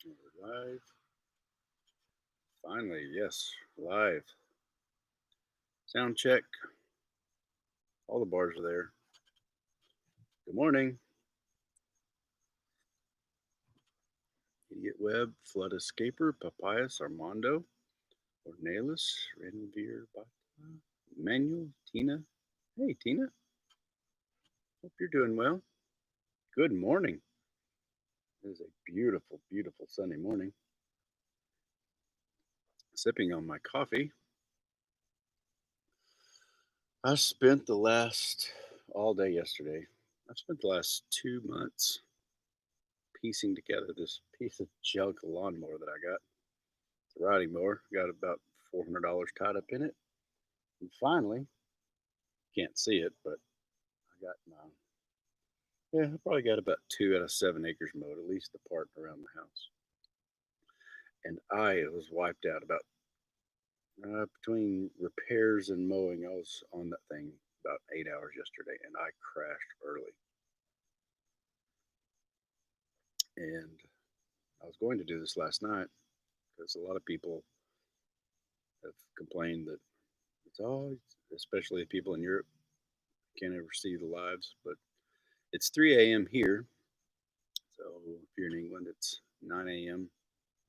We're live. Finally, yes, live. Sound check. All the bars are there. Good morning. Idiot Web, Flood Escaper, Papayas, Armando, Ornelas, Renvir, Bata, Manuel, Tina. Hey, Tina. Hope you're doing well. Good morning. It is a beautiful, beautiful Sunday morning. Sipping on my coffee. I spent the last, all day yesterday, I've spent the last 2 months piecing together this piece of junk lawnmower that I got. It's a riding mower. Got about $400 tied up in it. And finally, can't see it, but I got my, yeah, I probably got about 2 out of 7 acres mowed, at least the part around the house. And I was wiped out about between repairs and mowing. I was on that thing about 8 hours yesterday, and I crashed early. And I was going to do this last night because a lot of people have complained that it's all, especially people in Europe, can't ever see the lives. But it's 3 a.m. here, so if you're in England, it's 9 a.m.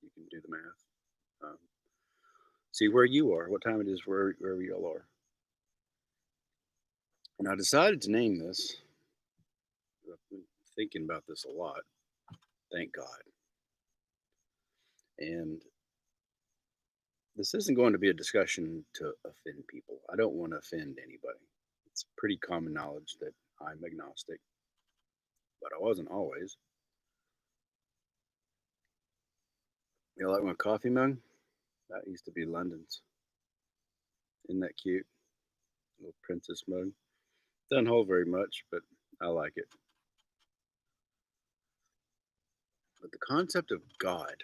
You can do the math. See where you are, what time it is wherever y'all are. And I decided to name this. I've been thinking about this a lot. Thank God. And this isn't going to be a discussion to offend people. I don't want to offend anybody. It's pretty common knowledge that I'm agnostic, but I wasn't always. You like my coffee mug? That used to be London's. Isn't that cute? Little princess mug. Doesn't hold very much, but I like it. But the concept of God,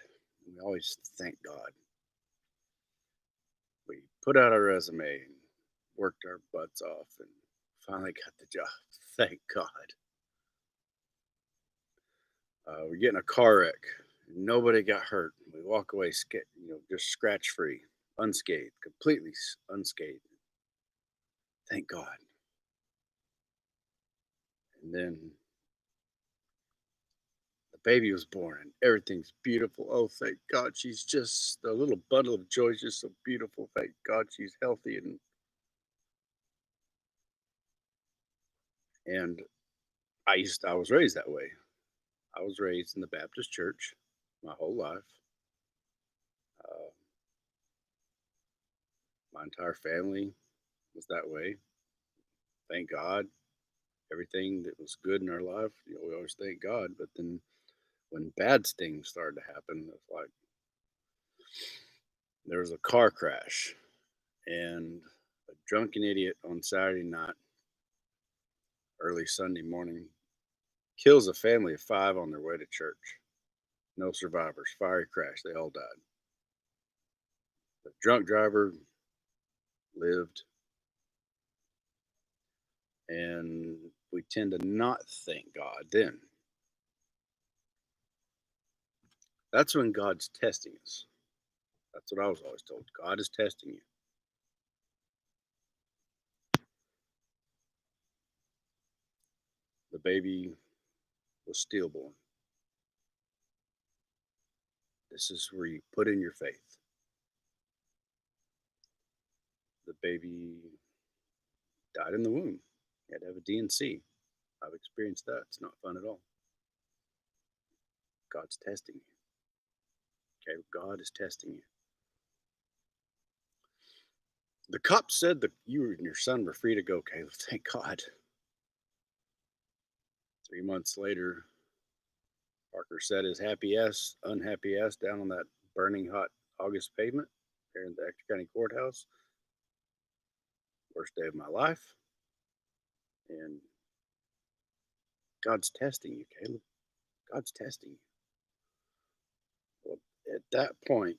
we always thank God. We put out our resume and worked our butts off and finally got the job. Thank God. We get in a car wreck. Nobody got hurt. We walk away, just scratch free, unscathed, completely unscathed. Thank God. And then the baby was born and everything's beautiful. Oh, thank God. She's just a little bundle of joy, just so beautiful. Thank God she's healthy. And I was raised that way. I was raised in the Baptist church my whole life. Uh, my entire family was that way. Thank God. Everything that was good in our life, we always thank God. But then when bad things started to happen, it's like there was a car crash and a drunken idiot on Saturday night, early Sunday morning, kills a family of 5 on their way to church. No survivors. Fiery crash. They all died. The drunk driver lived, and we tend to not thank God then. That's when God's testing us. That's what I was always told. God is testing you. The baby was stillborn. This is where you put in your faith. The baby died in the womb. You had to have a D&C. I've experienced that. It's not fun at all. God's testing you. Okay, God is testing you. The cops said that you and your son were free to go. Okay, thank God. 3 months later, Parker set his unhappy ass down on that burning hot August pavement there in the Ector County Courthouse. Worst day of my life. And God's testing you, Caleb. God's testing you. Well, at that point,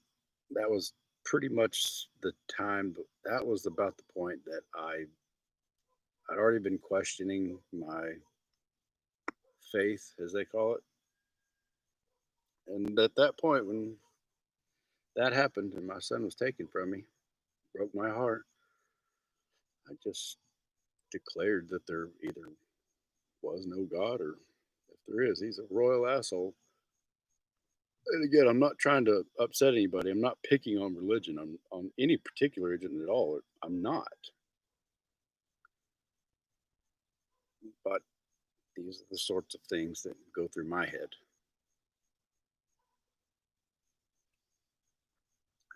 that was pretty much the time. That was about the point that I'd already been questioning my faith, as they call it. And at that point, when that happened and my son was taken from me, broke my heart. I just declared that there either was no God, or if there is, he's a royal asshole. And again, I'm not trying to upset anybody. I'm not picking on religion. I'm on any particular religion at all. I'm not. But these are the sorts of things that go through my head.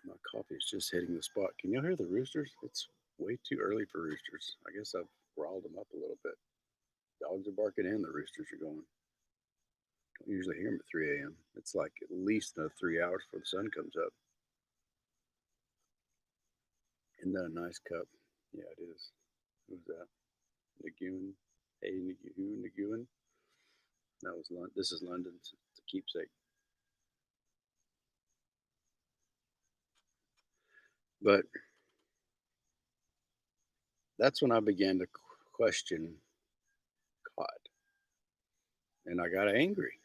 My coffee is just hitting the spot. Can you hear the roosters? It's way too early for roosters. I guess I've riled them up a little bit. Dogs are barking and the roosters are going. Don't usually hear them at 3 a.m. It's like at least another 3 hours before the sun comes up. Isn't that a nice cup? Yeah, it is. Who's that? Naguin. Hey, Naguin. That was London. This is London's. It's a keepsake. But that's when I began to question God. And I got angry.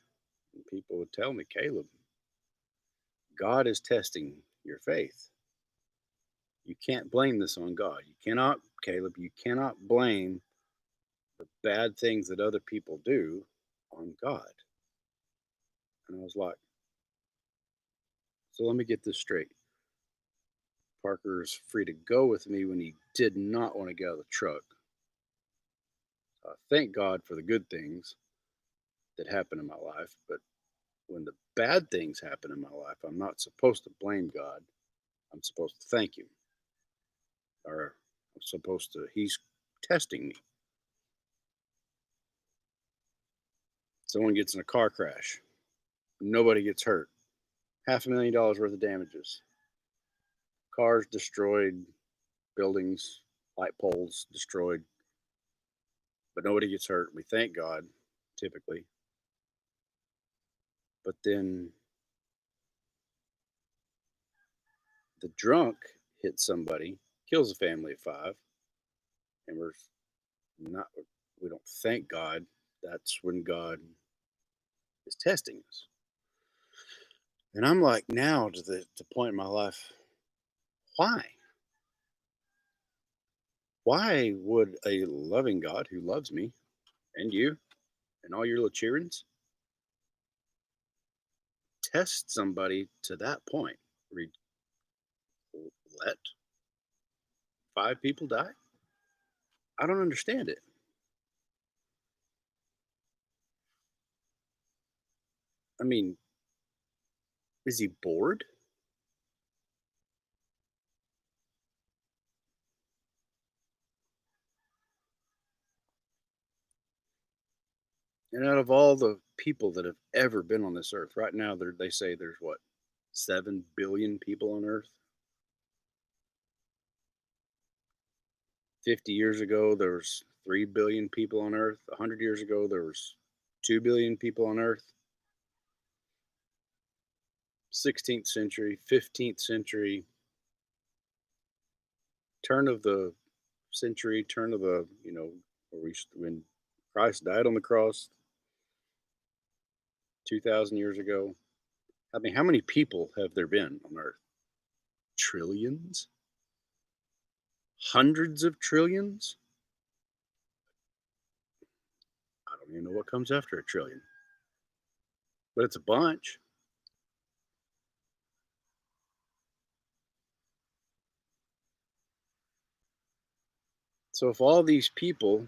And people would tell me, Caleb, God is testing your faith. You can't blame this on God. You cannot, Caleb, you cannot blame the bad things that other people do on God. And I was like, so let me get this straight. Parker's free to go with me when he did not want to get out of the truck. Thank God for the good things that happen in my life. But when the bad things happen in my life, I'm not supposed to blame God. I'm supposed to thank Him. Or I'm supposed to, He's testing me. Someone gets in a car crash, nobody gets hurt. $500,000 worth of damages. Cars destroyed, buildings, light poles destroyed, but nobody gets hurt. We thank God, typically. But then the drunk hits somebody, kills a family of five, and not, we don't thank God. That's when God is testing us. And I'm like, now to the point in my life, why? Why would a loving God who loves me and you and all your little cheerings test somebody to that point? Let five people die? I don't understand it. I mean, is he bored? And out of all the people that have ever been on this earth, right now they say there's what, 7 billion people on Earth. 50 years ago there was 3 billion people on Earth. 100 years ago there was 2 billion people on Earth. 16th century, 15th century, turn of the century, turn of the when Christ died on the cross 2,000 years ago. I mean, how many people have there been on Earth? Trillions? Hundreds of trillions? I don't even know what comes after a trillion, but it's a bunch. So if all these people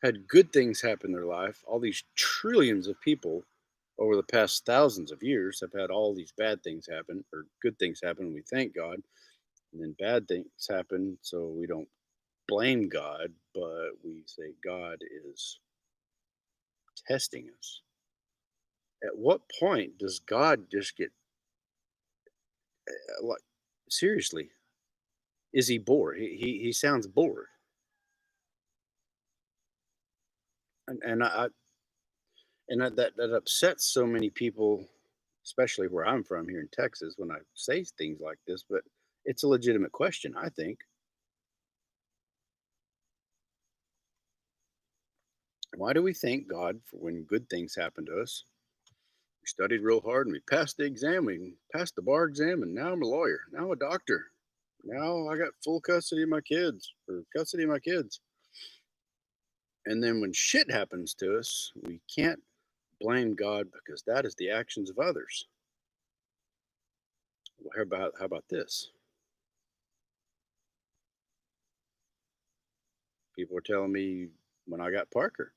had good things happen in their life, all these trillions of people over the past thousands of years have had all these bad things happen or good things happen, and we thank God, and then bad things happen, so we don't blame God, but we say God is testing us. At what point does God just get like, seriously? Is he bored? He sounds bored, and that upsets so many people, especially where I'm from here in Texas, when I say things like this. But it's a legitimate question. I think, why do we thank God for when good things happen to us? We studied real hard and we passed the exam. We passed the bar exam, and now I'm a lawyer. Now I'm a doctor. Now I got full custody of my kids or custody of my kids. And then when shit happens to us, we can't blame God because that is the actions of others. Well, how about this? People are telling me when I got Parker,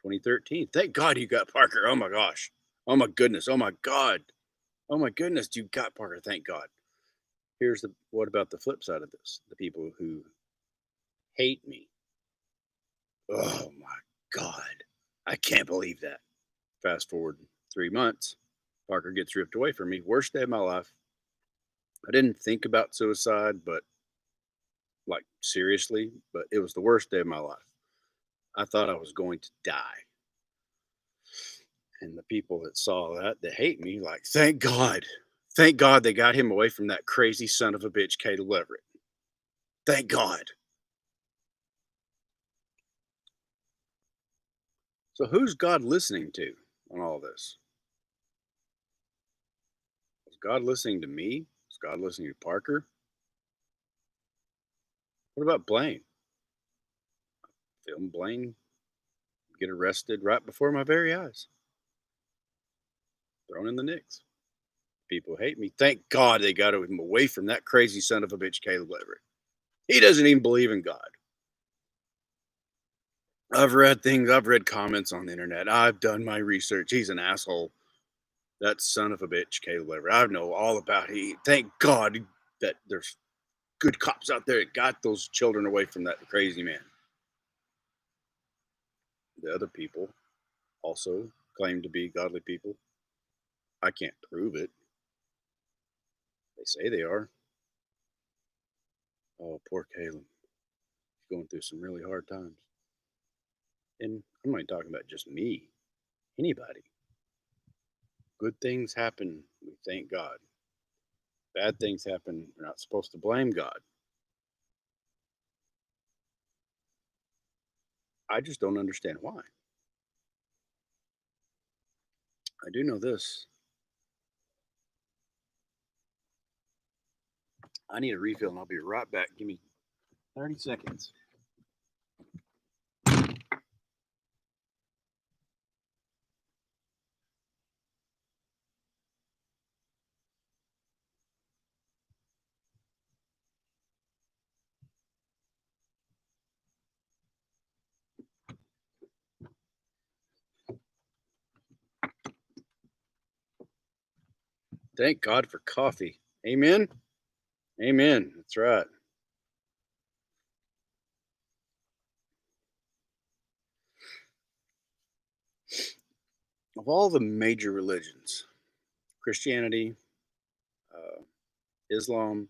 2013. Thank God you got Parker. Oh my gosh. Oh my goodness. Oh my God. Oh my goodness, you got Parker. Thank God. Here's the what about the flip side of this? The people who hate me. Oh my God. I can't believe that. Fast forward 3 months, Parker gets ripped away from me. Worst day of my life. I didn't think about suicide, but like seriously, but it was the worst day of my life. I thought I was going to die. And the people that saw that, that hate me, like, thank God. Thank God they got him away from that crazy son of a bitch, Caleb Leverett. Thank God. So who's God listening to on all this? Is God listening to me? Is God listening to Parker? What about Blaine? Film Blaine get arrested right before my very eyes, thrown in the Knicks. People hate me. Thank God they got him away from that crazy son of a bitch, Caleb Leverett. He doesn't even believe in God. I've read things, I've read comments on the internet. I've done my research. He's an asshole. That son of a bitch, Caleb Leverett. I know all about he. Thank God that there's good cops out there that got those children away from that crazy man. The other people also claim to be godly people. I can't prove it. They say they are. Oh, poor Caleb. He's going through some really hard times. And I'm not talking about just me, anybody. Good things happen. We thank God. Bad things happen. We're not supposed to blame God. I just don't understand why. I do know this. I need a refill and I'll be right back. Give me 30 seconds. Thank God for coffee. Amen. Amen. That's right. Of all the major religions, Christianity, uh, Islam,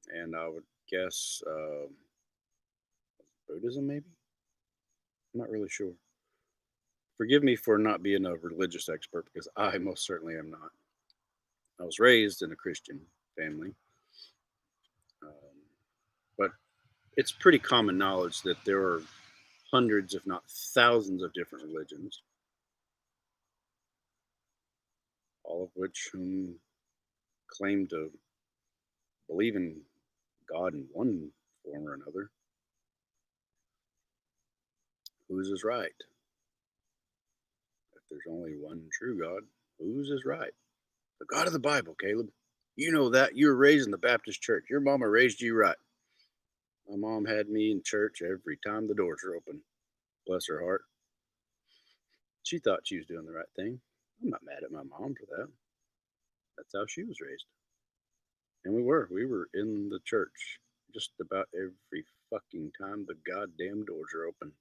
and I would guess Buddhism, maybe? I'm not really sure. Forgive me for not being a religious expert because I most certainly am not. I was raised in a Christian family, um, but it's pretty common knowledge that there are hundreds, if not thousands, of different religions, all of which claim to believe in God in one form or another. Whose is right? If there's only one true God, whose is right? The God of the Bible, Caleb. You know that. You were raised in the Baptist church. Your mama raised you right. My mom had me in church every time the doors were open. Bless her heart. She thought she was doing the right thing. I'm not mad at my mom for that. That's how she was raised. And we were. We were in the church just about every fucking time the goddamn doors are open.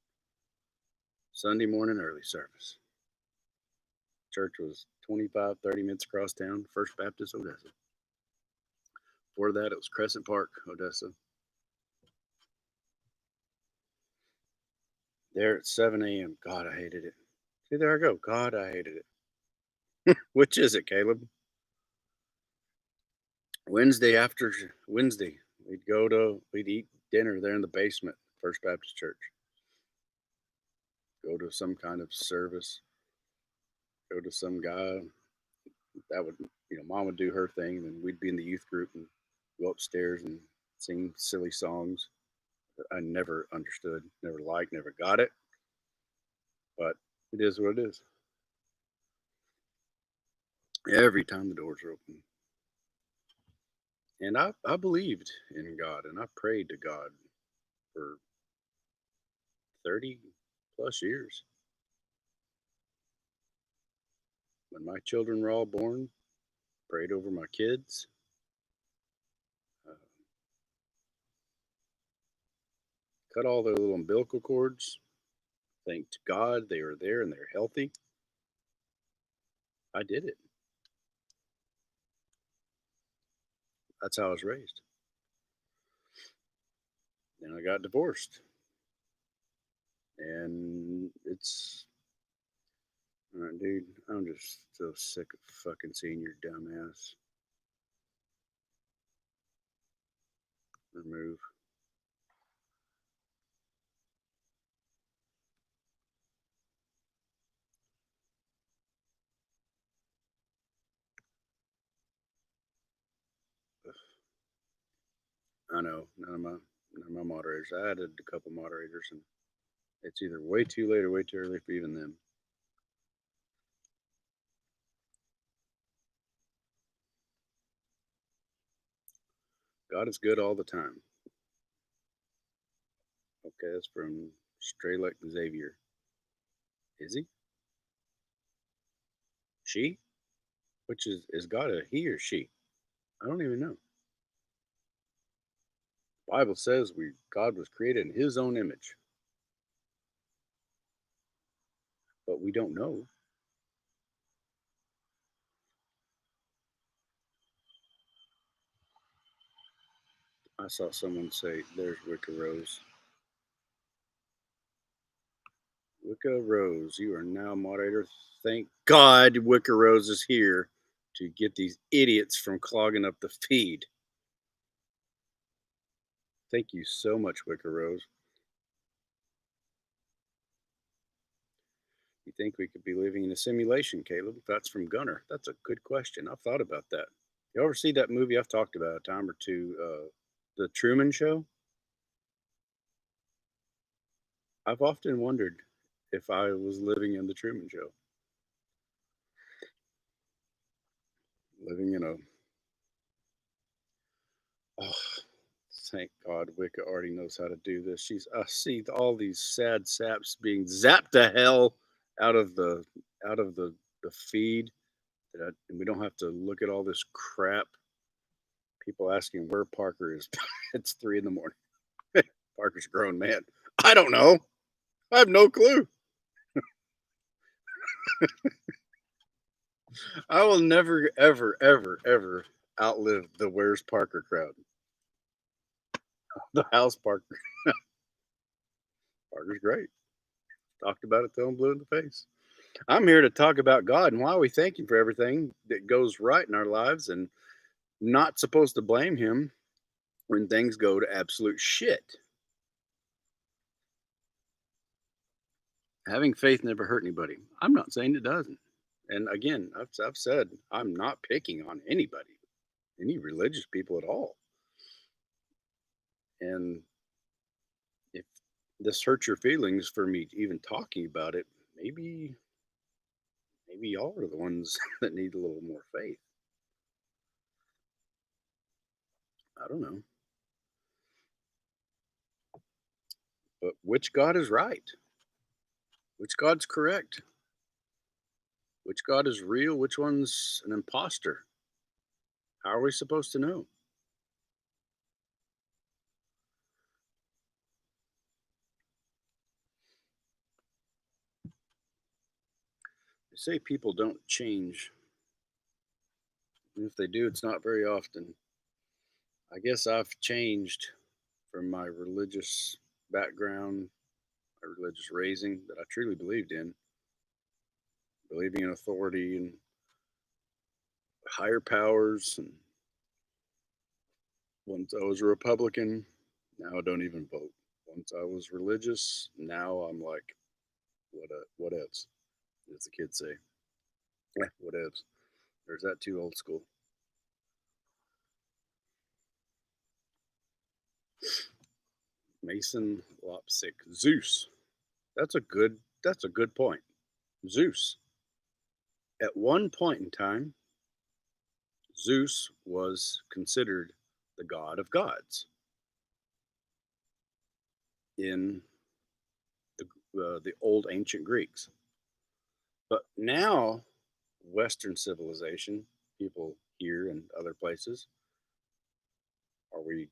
Sunday morning early service. Church was 25, 30 minutes across town, First Baptist, Odessa. Before that, it was Crescent Park, Odessa. There at 7 a.m. God, I hated it. See, there I go. God, I hated it. Which is it, Caleb? Wednesday after Wednesday, we'd eat dinner there in the basement, First Baptist Church. Go to some kind of service. go to some guy that would, mom would do her thing, and then we'd be in the youth group and go upstairs and sing silly songs that I never understood, never liked, never got it, but it is what it is. Every time the doors are open. And I believed in God and I prayed to God for 30 plus years. When my children were all born, prayed over my kids, uh, cut all their little umbilical cords, thanked God they were there and they're healthy. I did it. That's how I was raised. Then I got divorced. And it's, dude, I'm just so sick of fucking seeing your dumb ass remove. I know none of my moderators. I added a couple moderators, and it's either way too late or way too early for even them. God is good all the time. Okay, that's from Strelek Xavier. Is he? She? Which is God a he or she? I don't even know. The Bible says God was created in His own image, but we don't know. I saw someone say, "There's Wicca Rose." Wicca Rose, you are now moderator. Thank God Wicca Rose is here to get these idiots from clogging up the feed. Thank you so much, Wicca Rose. You think we could be living in a simulation, Caleb? That's from Gunner. That's a good question. I've thought about that. You ever see that movie I've talked about a time or two, The Truman Show? I've often wondered if I was living in The Truman Show, living in a. Oh, thank God Wicca already knows how to do this. I see all these sad saps being zapped to hell out of the feed, and we don't have to look at all this crap. People asking where Parker is. It's 3 in the morning. Parker's a grown man. I don't know. I have no clue. I will never, ever, ever, ever outlive the Where's Parker crowd. The house Parker. Parker's great. Talked about it till I'm blue in the face. I'm here to talk about God and why we thank Him for everything that goes right in our lives and not supposed to blame Him when things go to absolute shit. Having faith never hurt anybody. I'm not saying it doesn't. And again, I've said I'm not picking on anybody, any religious people at all. And if this hurts your feelings for me even talking about it, maybe y'all are the ones that need a little more faith. I don't know. But which God is right? Which God's correct? Which God is real? Which one's an imposter? How are we supposed to know? They say people don't change. And if they do, it's not very often. I guess I've changed from my religious background, my religious raising that I truly believed in, believing in authority and higher powers. And once I was a Republican, now I don't even vote. Once I was religious, now I'm like, what else, as the kids say. What else? Or is that too old school? Mason Lopsick. Zeus. That's a good point. Zeus. At one point in time, Zeus was considered the god of gods in the old ancient Greeks. But now, Western civilization, people here and other places, are we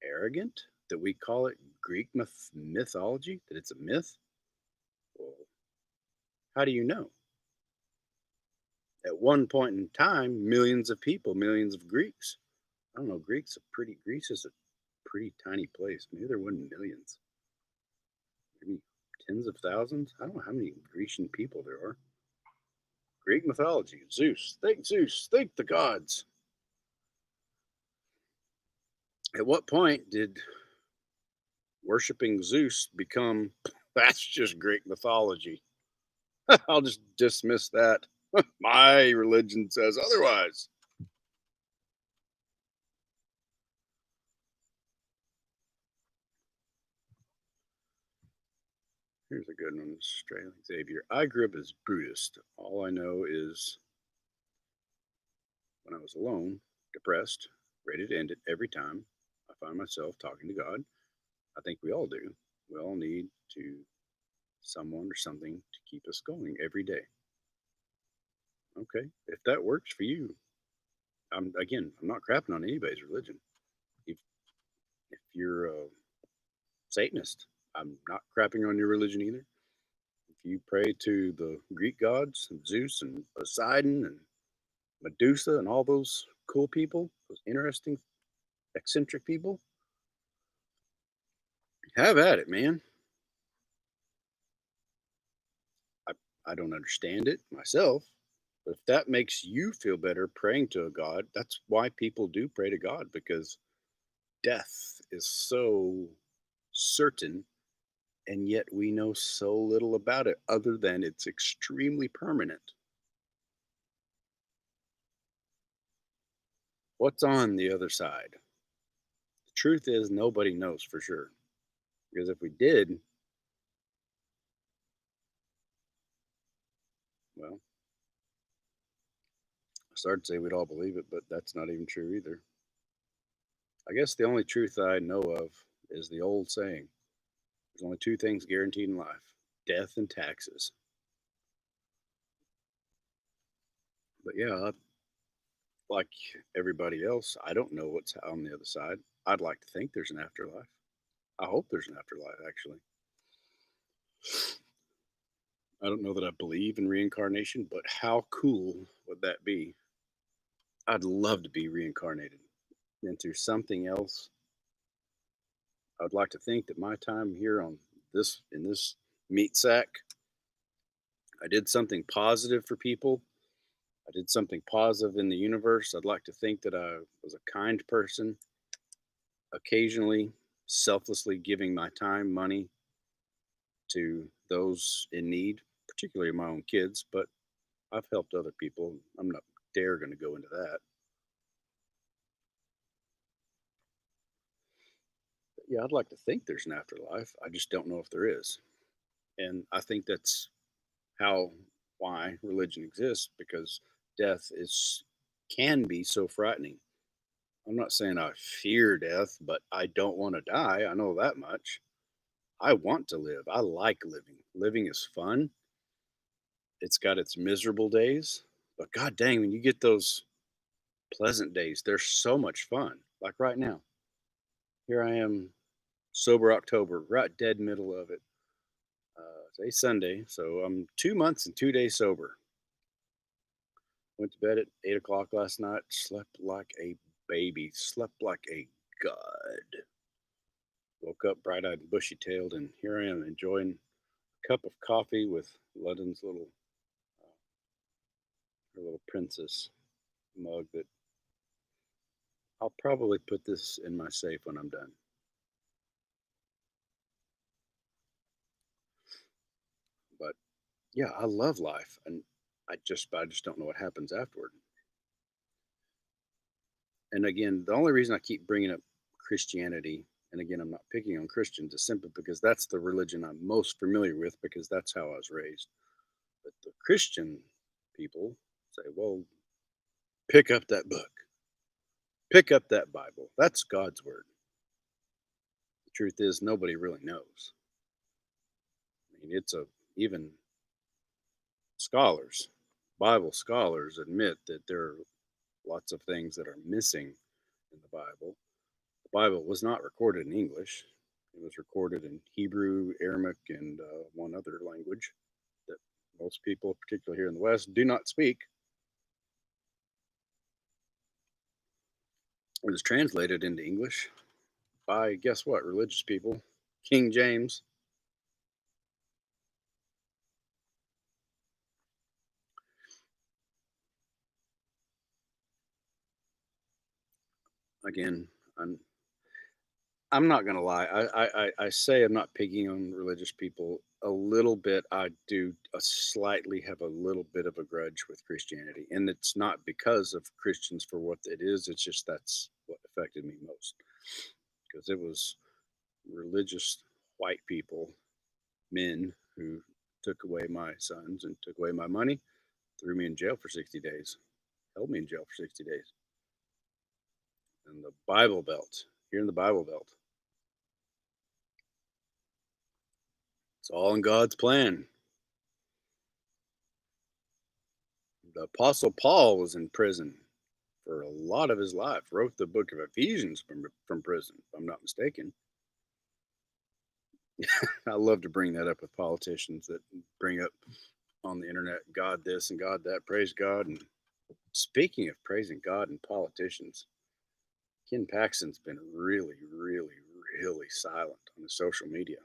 arrogant that we call it Greek mythology, that it's a myth? Well, how do you know? At one point in time, millions of people, millions of Greeks. I don't know. Greece is a pretty tiny place. Maybe there wasn't millions, maybe tens of thousands. I don't know how many Grecian people there are. Greek mythology, Zeus, think the gods. At what point did worshiping Zeus become that's just Greek mythology? I'll just dismiss that. My religion says otherwise. Here's a good one, Australian Xavier. I grew up as Buddhist. All I know is when I was alone, depressed, ready to end it every time, I find myself talking to God. I think we all do. We all need to someone or something to keep us going every day. Okay, if that works for you, I'm not crapping on anybody's religion. If you're a Satanist, I'm not crapping on your religion either. If you pray to the Greek gods, Zeus and Poseidon and Medusa and all those cool people, those interesting, eccentric people, have at it, man. I, I don't understand it myself, but if that makes you feel better praying to a god, that's why people do pray to God because death is so certain, and yet we know so little about it other than it's extremely permanent. What's on the other side? The truth is, nobody knows for sure. Because if we did, well, I started to say we'd all believe it, but that's not even true either. I guess the only truth I know of is the old saying there's only two things guaranteed in life: death and taxes. But yeah, like everybody else, I don't know what's on the other side. I'd like to think there's an afterlife. I hope there's an afterlife, actually. I don't know that I believe in reincarnation, but how cool would that be? I'd love to be reincarnated into something else. I'd like to think that my time here on this in this meat sack, I did something positive for people. I did something positive in the universe. I'd like to think that I was a kind person, occasionally selflessly giving my time, money to those in need, particularly my own kids, but I've helped other people. I'm not dare going to go into that. But yeah, I'd like to think there's an afterlife. I just don't know if there is. And I think that's how why religion exists because death is can be so frightening. I'm not saying I fear death, but I don't want to die. I know that much. I want to live. I like living. Living is fun. It's got its miserable days, but god dang, when you get those pleasant days, they're so much fun. Like right now, here I am, sober October, right dead middle of it. Today's Sunday, so I'm 2 months and 2 days sober. Went to bed at 8 o'clock last night. Slept like a baby. Slept like a god. Woke up bright-eyed and bushy-tailed, and here I am enjoying a cup of coffee with London's her little princess mug. That I'll probably put this in my safe when I'm done. But yeah, I love life, and I just don't know what happens afterward. And again, the only reason I keep bringing up Christianity, and again, I'm not picking on Christians, is simply because that's the religion I'm most familiar with because that's how I was raised. But the Christian people say, well, pick up that book, pick up that Bible. That's God's word. The truth is, nobody really knows. I mean, even scholars, Bible scholars admit that there are lots of things that are missing in the Bible. The Bible was not recorded in English. It was recorded in Hebrew, Aramaic, and one other language that most people, particularly here in the West, do not speak. It was translated into English by, guess what, religious people, King James. Again, I'm not gonna lie. I say I'm not picking on religious people a little bit. I do slightly have a little bit of a grudge with Christianity, and it's not because of Christians for what it is. It's just that's what affected me most because it was religious white people, men who took away my sons and took away my money, threw me in jail for 60 days, held me in jail for 60 days, and the Bible Belt here in the Bible Belt. It's all in God's plan. The Apostle Paul was in prison for a lot of his life, wrote the book of Ephesians from prison, if I'm not mistaken. I love to bring that up with politicians that bring up on the internet God this and God that, praise God. And speaking of praising God and politicians, Ken Paxton's been really, really, really silent on the social media.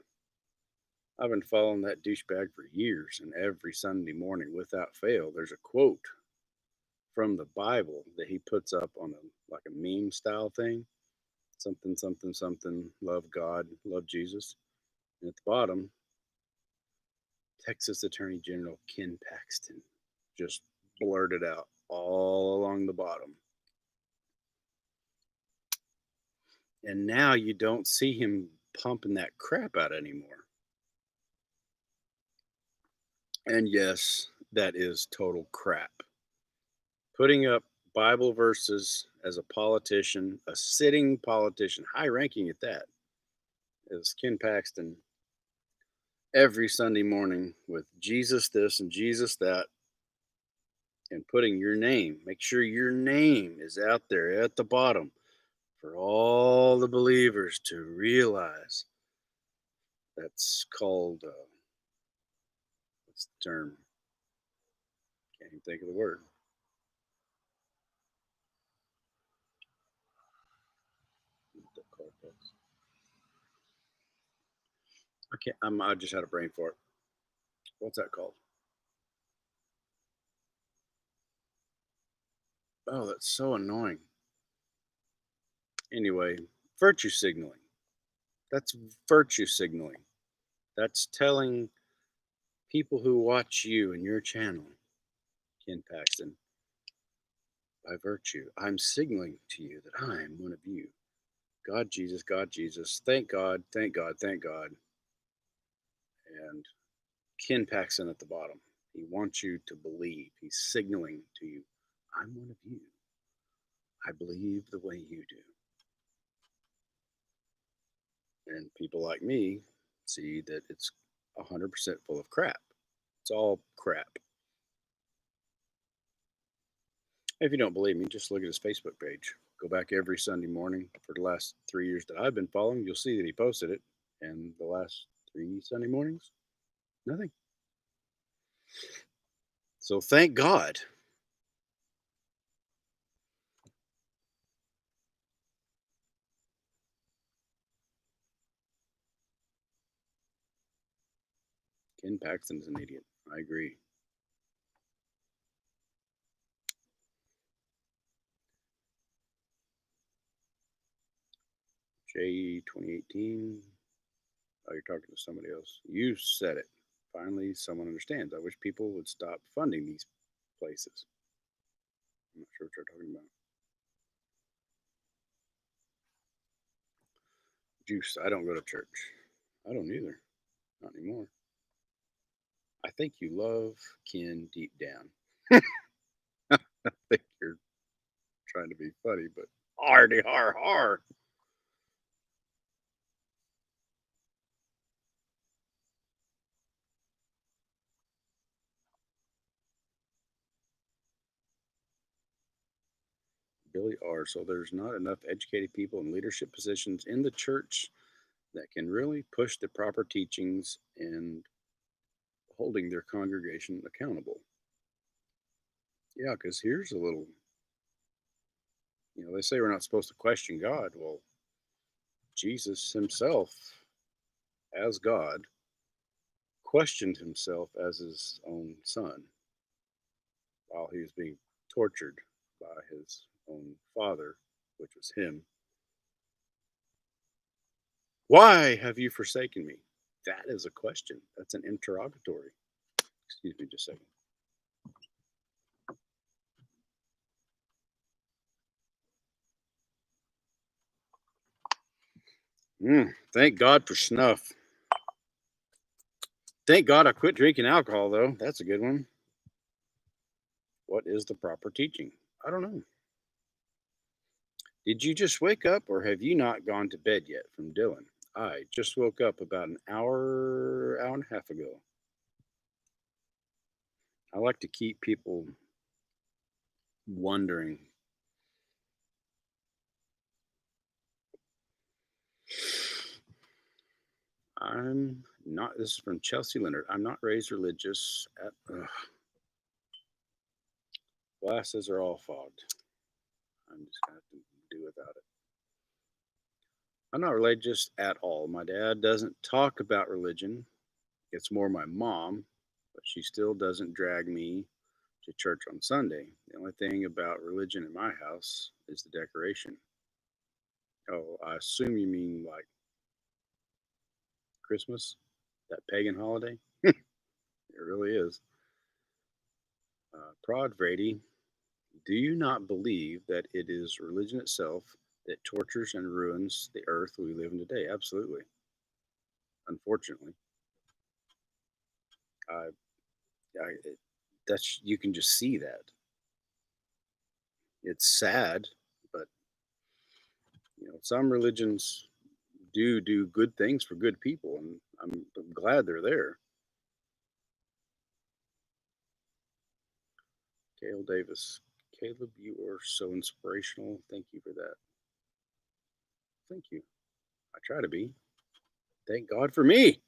I've been following that douchebag for years, and every Sunday morning, without fail, there's a quote from the Bible that he puts up on a like a meme style thing. Something, something, something, love God, love Jesus. And at the bottom, Texas Attorney General Ken Paxton just blurted out all along the bottom. And now you don't see him pumping that crap out anymore. And yes, that is total crap. Putting up Bible verses as a politician, a sitting politician, high ranking at that, is Ken Paxton every Sunday morning with Jesus this and Jesus that, and putting your name, make sure your name is out there at the bottom for all the believers to realize. That's called, what's the term? Can't even think of the word. I can't, I just had a brain fart. What's that called? Oh, that's so annoying. Anyway, virtue signaling. That's virtue signaling. That's telling people who watch you and your channel, Ken Paxton, by virtue, I'm signaling to you that I am one of you. God, Jesus, thank God, thank God, thank God. And Ken Paxton at the bottom. He wants you to believe. He's signaling to you, I'm one of you. I believe the way you do. And people like me see that it's 100% full of crap. It's all crap. If you don't believe me, just look at his Facebook page. Go back every Sunday morning for the last 3 years that I've been following. You'll see that he posted it. And the last 3 Sunday mornings, nothing. So thank God. Ken Paxton's an idiot. I agree. J 2018. Oh, you're talking to somebody else. You said it. Finally, someone understands. I wish people would stop funding these places. I'm not sure what you're talking about. Juice. I don't go to church. I don't either. Not anymore. I think you love Ken deep down. I think you're trying to be funny, but hardy har har. Billy R. So there's not enough educated people in leadership positions in the church that can really push the proper teachings and holding their congregation accountable. Yeah, because here's a little, they say we're not supposed to question God. Well, Jesus himself, as God, questioned himself as his own son while he was being tortured by his own father, which was him. Why have you forsaken me? That is a question. That's an interrogatory. Excuse me just a second. Thank God for snuff. Thank God I quit drinking alcohol, though. That's a good one. What is the proper teaching? I don't know. Did you just wake up or have you not gone to bed yet? From Dylan. I just woke up about an hour and a half ago. I like to keep people wondering. I'm not, this is from Chelsea Leonard. I'm not raised religious. Glasses are all fogged. I'm just going to have to do without it. I'm not religious at all. My dad doesn't talk about religion. It's more my mom, but she still doesn't drag me to church on Sunday. The only thing about religion in my house is the decoration. Oh, I assume you mean like Christmas, that pagan holiday. It really is. Prod Vrady, do you not believe that it is religion itself that tortures and ruins the earth we live in today? Absolutely. Unfortunately, I, that's you can just see that. It's sad, but some religions do good things for good people, and I'm glad they're there. Cale Davis, Caleb, you are so inspirational. Thank you for that. Thank you. I try to be. Thank God for me.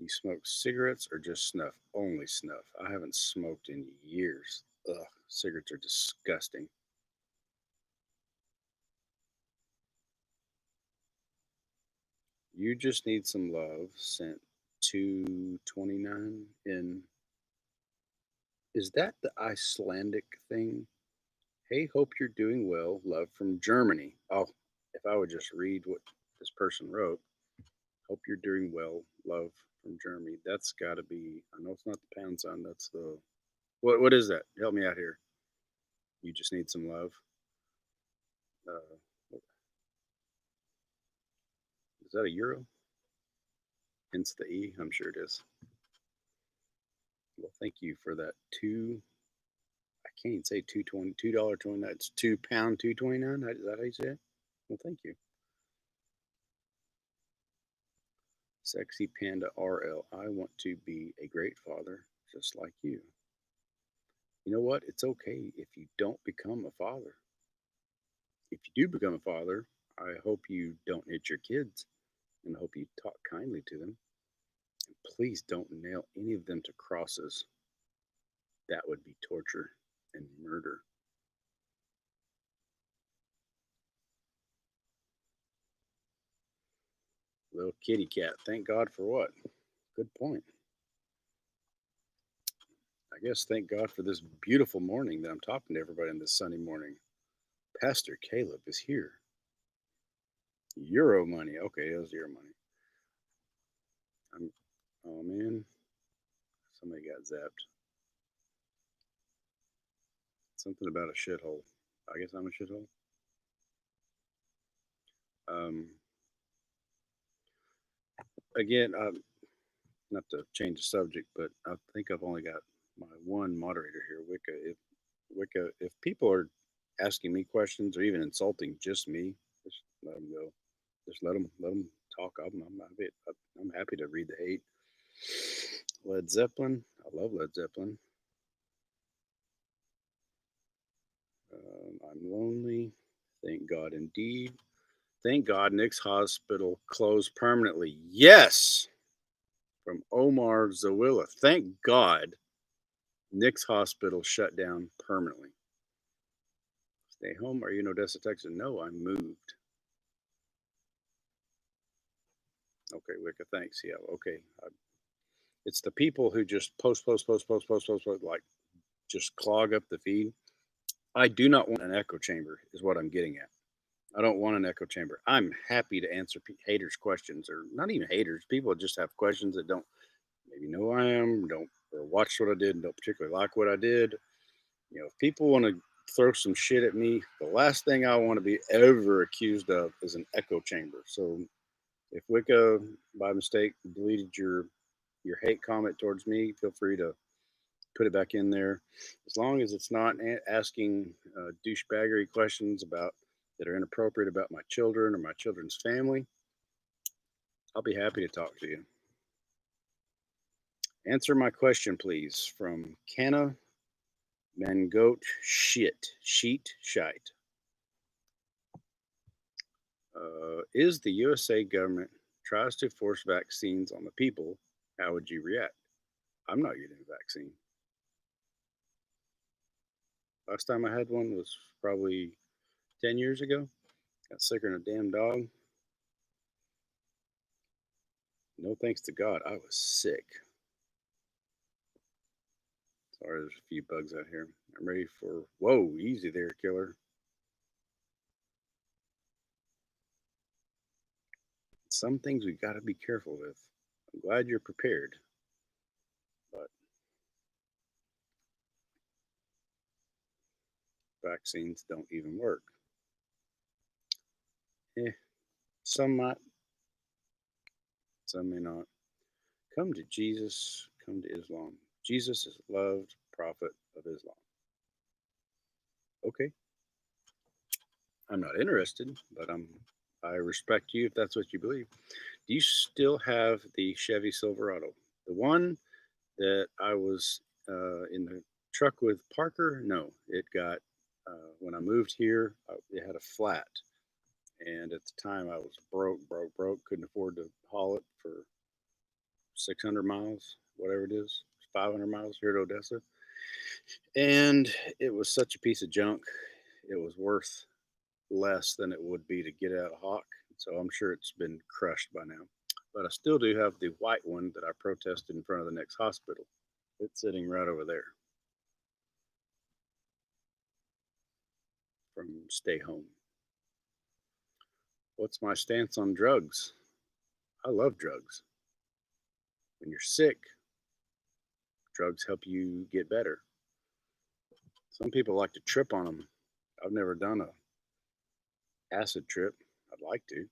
You smoke cigarettes or just snuff? Only snuff. I haven't smoked in years. Ugh, cigarettes are disgusting. You just need some love. Sent 229 in. Is that the Icelandic thing? Hey, hope you're doing well. Love from Germany. Oh, if I would just read what this person wrote. Hope you're doing well. Love from Germany. That's got to be. I know it's not the pound sign. That's the. What is that? Help me out here. You just need some love. Uh, is that a euro? Hence the E. I'm sure it is. Well, thank you for that two. I can't even say $2.29. It's £2 $2.29. Is that how you say it? Well, thank you. Sexy Panda RL. I want to be a great father, just like you. You know what? It's okay if you don't become a father. If you do become a father, I hope you don't hit your kids and hope you talk kindly to them. And please don't nail any of them to crosses. That would be torture and murder. Little kitty cat. Thank God for what? Good point. I guess thank God for this beautiful morning that I'm talking to everybody on this sunny morning. Pastor Caleb is here. Euro money. Okay, it was Euro money. I'm, oh man, somebody got zapped. Something about a shithole. I guess I'm a shithole. Um, again, not to change the subject, but I think I've only got my one moderator here, Wicca, if people are asking me questions or even insulting just me, just let them go. Just let them talk. I'm happy to read the hate. Led Zeppelin, I love Led Zeppelin. I'm lonely. Thank God, indeed. Thank God, Nick's hospital closed permanently. Yes, from Omar Zawilla. Thank God, Nick's hospital shut down permanently. Stay home. Are you in Odessa, Texas? No, I moved. Okay, Wicca, thanks. Yeah, okay. It's the people who just post, like just clog up the feed. I do not want an echo chamber, is what I'm getting at. I don't want an echo chamber. I'm happy to answer haters' questions, or not even haters. People just have questions that don't maybe know who I am, don't or watch what I did, and don't particularly like what I did. You know, if people want to throw some shit at me, the last thing I want to be ever accused of is an echo chamber. So if Wicca by mistake deleted your hate comment towards me, feel free to put it back in there. As long as it's not asking douchebaggery questions about that are inappropriate about my children or my children's family, I'll be happy to talk to you. Answer my question, please, from Canna Mangoat Sheet Shite. Is the USA government tries to force vaccines on the people? How would you react? I'm not getting a vaccine. Last time I had one was probably 10 years ago. Got sicker than a damn dog. No thanks to God, I was sick. Sorry, there's a few bugs out here. I'm ready for. Whoa, easy there, killer. Some things we got to be careful with. I'm glad you're prepared, but vaccines don't even work. Eh, some might, some may not. Come to Jesus, come to Islam. Jesus is loved prophet of Islam. Okay, I'm not interested, but I respect you if that's what you believe. Do you still have the Chevy Silverado? The one that I was in the truck with Parker? No, it got, when I moved here, it had a flat. And at the time, I was broke, couldn't afford to haul it for 600 miles, whatever it is, 500 miles here to Odessa. And it was such a piece of junk. It was worth less than it would be to get out of Hawk. So I'm sure it's been crushed by now. But I still do have the white one that I protested in front of the next hospital. It's sitting right over there from Stay Home. What's my stance on drugs? I love drugs. When you're sick, drugs help you get better. Some people like to trip on them. I've never done a acid trip. I'd like to.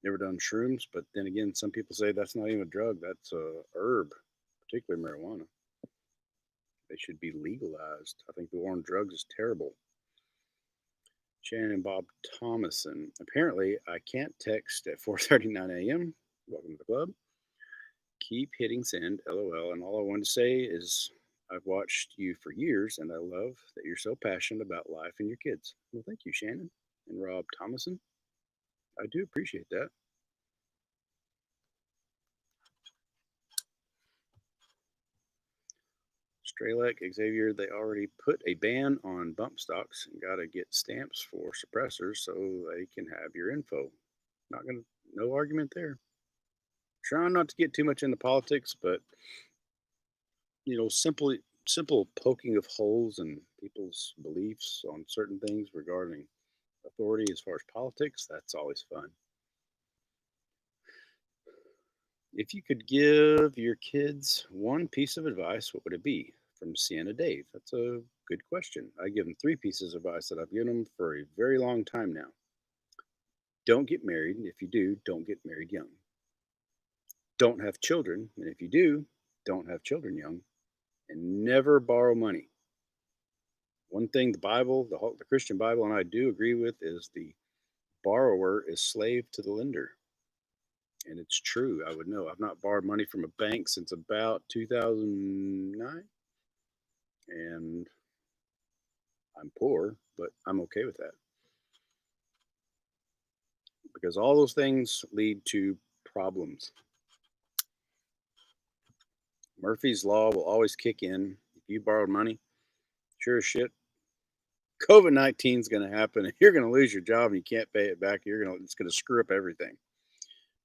Never done shrooms, but then again, some people say that's not even a drug. That's a herb, particularly marijuana. They should be legalized. I think the war on drugs is terrible. Shannon Bob Thomason. Apparently, I can't text at 4:39 a.m. Welcome to the club. Keep hitting send, lol. And all I wanted to say is I've watched you for years, and I love that you're so passionate about life and your kids. Well, thank you, Shannon and Rob Thomason. I do appreciate that. Strelek, Xavier, they already put a ban on bump stocks and got to get stamps for suppressors so they can have your info. Not gonna, no argument there. Trying not to get too much into politics, but simple poking of holes in people's beliefs on certain things regarding authority as far as politics, that's always fun. If you could give your kids one piece of advice, what would it be? From Sienna Dave. That's a good question. I give them three pieces of advice that I've given them for a very long time now. Don't get married. And if you do, don't get married young. Don't have children. And if you do, don't have children young. And never borrow money. One thing the Bible, the Christian Bible, and I do agree with is the borrower is slave to the lender. And it's true. I would know. I've not borrowed money from a bank since about 2009, and I'm poor, but I'm okay with that because all those things lead to problems. Murphy's Law will always kick in. If you borrowed money, sure as shit, COVID 19 is going to happen and you're going to lose your job and you can't pay it back. It's going to screw up everything.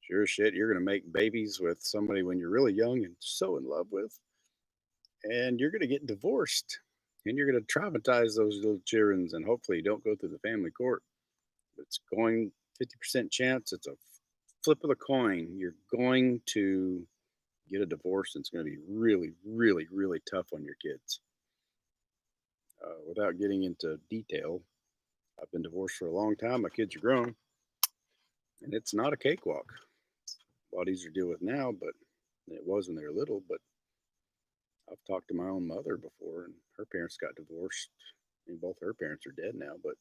Sure as shit, you're going to make babies with somebody when you're really young and so in love with, and you're going to get divorced and you're going to traumatize those little children and hopefully you don't go through the family court. It's going 50% chance. It's a flip of the coin. You're going to get a divorce and it's going to be really, really, really tough on your kids. Without getting into detail, I've been divorced for a long time. My kids are grown and it's not a cakewalk. It's a lot easier to deal with now, but than it was when they were little. But I've talked to my own mother before, and her parents got divorced, and both her parents are dead now. But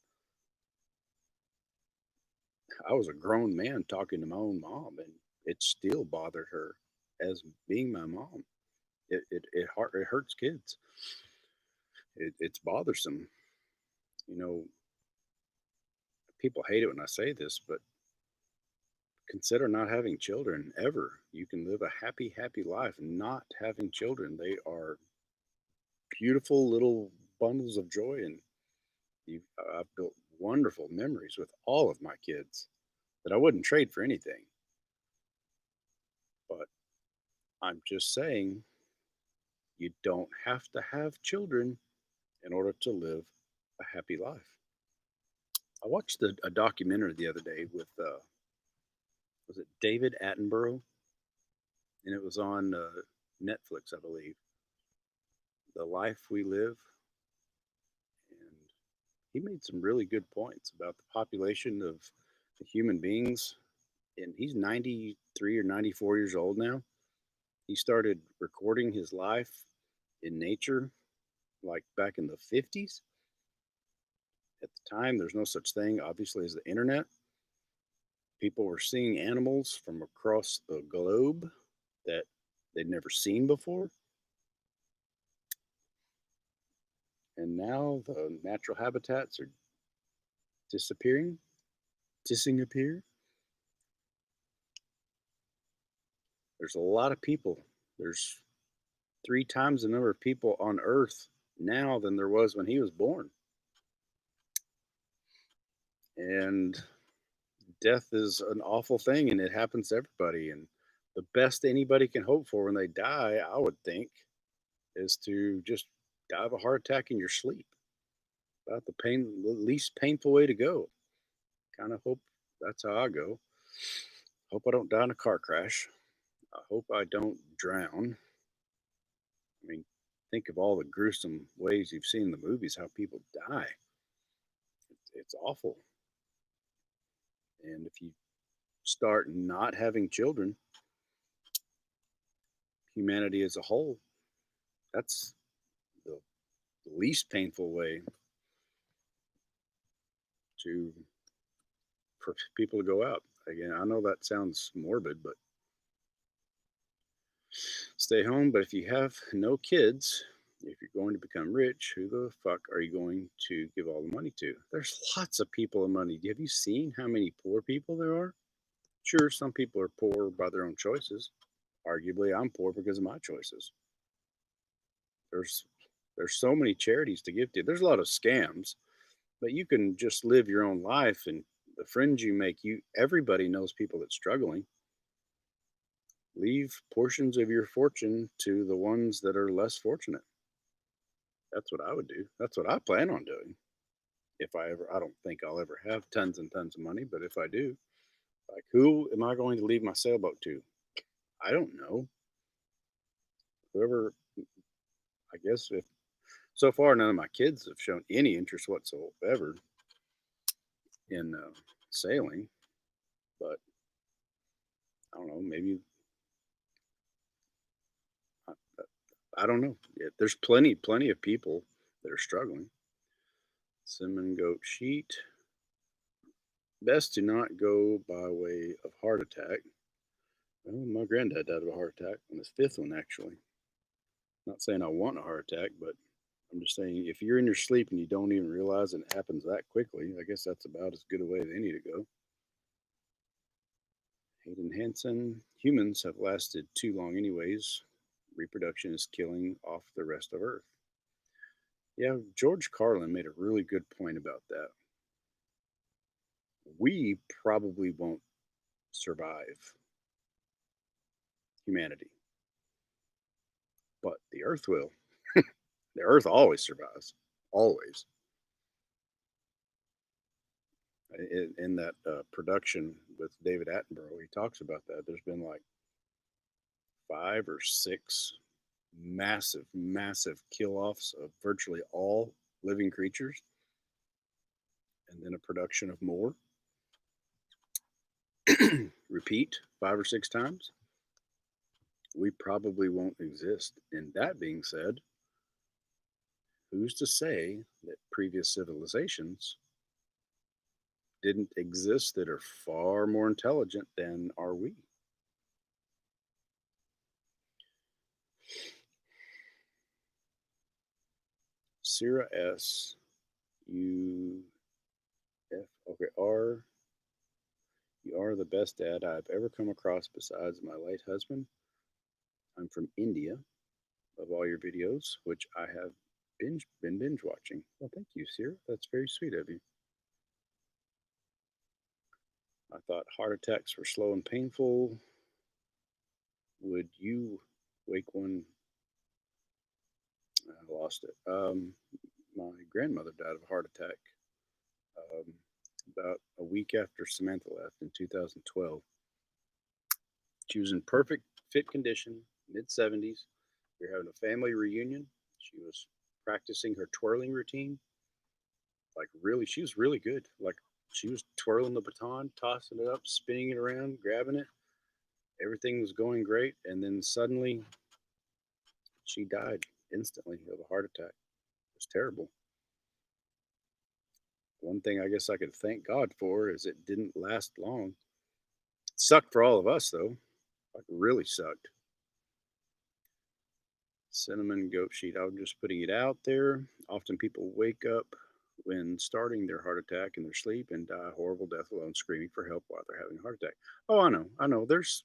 I was a grown man talking to my own mom, and it still bothered her as being my mom. It hurts kids. It's bothersome. You know, people hate it when I say this, but consider not having children ever. You can live a happy, happy life not having children. They are beautiful little bundles of joy, and I've built wonderful memories with all of my kids that I wouldn't trade for anything. But I'm just saying, you don't have to have children in order to live a happy life. I watched a documentary the other day with, was it David Attenborough? And it was on Netflix, I believe. The Life We Live. And he made some really good points about the population of the human beings. And he's 93 or 94 years old now. He started recording his life in nature like back in the 50s. At the time, there's no such thing, obviously, as the internet. People were seeing animals from across the globe that they'd never seen before. And now the natural habitats are disappearing, disappear. There's a lot of people. There's three times the number of people on Earth now than there was when he was born. And death is an awful thing and it happens to everybody. And the best anybody can hope for when they die, I would think, is to just die of a heart attack in your sleep. About the least painful way to go. Kind of hope that's how I go. Hope I don't die in a car crash. I hope I don't drown. I mean, think of all the gruesome ways you've seen in the movies how people die. It's awful. And if you start not having children, humanity as a whole, that's the least painful way to for people to go out. Again, I know that sounds morbid, but stay home. But if you have no kids, if you're going to become rich, who the fuck are you going to give all the money to? There's lots of people in money. Have you seen how many poor people there are? Sure, some people are poor by their own choices. Arguably, I'm poor because of my choices. There's there's so many charities to give to. There's a lot of scams, but you can just live your own life and the friends you make. You everybody knows people that's struggling. Leave portions of your fortune to the ones that are less fortunate. That's what I would do. That's what I plan on doing. If I ever, I don't think I'll ever have tons and tons of money, but if I do, like, who am I going to leave my sailboat to? I don't know. Whoever, I guess, if so far none of my kids have shown any interest whatsoever in sailing, but I don't know. Maybe I, I don't know. There's plenty of people that are struggling. Cinnamon goat sheet. Best to not go by way of heart attack. Well, my granddad died of a heart attack on his fifth one, actually. Not saying I want a heart attack, but I'm just saying if you're in your sleep and you don't even realize it happens that quickly, I guess that's about as good a way as any to go. Hayden Hansen, humans have lasted too long, anyways. Reproduction is killing off the rest of Earth. Yeah, George Carlin made a really good point about that. We probably won't survive humanity, but the Earth will. The Earth always survives, always. In that production with David Attenborough, he talks about that. There's been like five or six massive kill offs of virtually all living creatures, and then a production of more. Repeat 5 or 6 times. We probably won't exist. And that being said, who's to say that previous civilizations didn't exist that are far more intelligent than are we? Sierra S. U. F. Okay, R. You are the best dad I've ever come across besides my late husband. I'm from India. Love all your videos, which I have been binge watching. Well, thank you, Sierra. That's very sweet of you. I thought heart attacks were slow and painful. Would you wake one? I lost it. My grandmother died of a heart attack um, about a week after Samantha left in 2012. She was in perfect fit condition, mid 70s. We were having a family reunion. She was practicing her twirling routine. Like, really, she was really good. Like, she was twirling the baton, tossing it up, spinning it around, grabbing it. Everything was going great. And then suddenly she died instantly of a heart attack. It was terrible. One thing I guess I could thank God for is it didn't last long. It sucked for all of us, though. Like, really sucked. Cinnamon goat sheet. I'm just putting it out there. Often people wake up when starting their heart attack in their sleep and die a horrible death alone, screaming for help while they're having a heart attack. Oh, I know. There's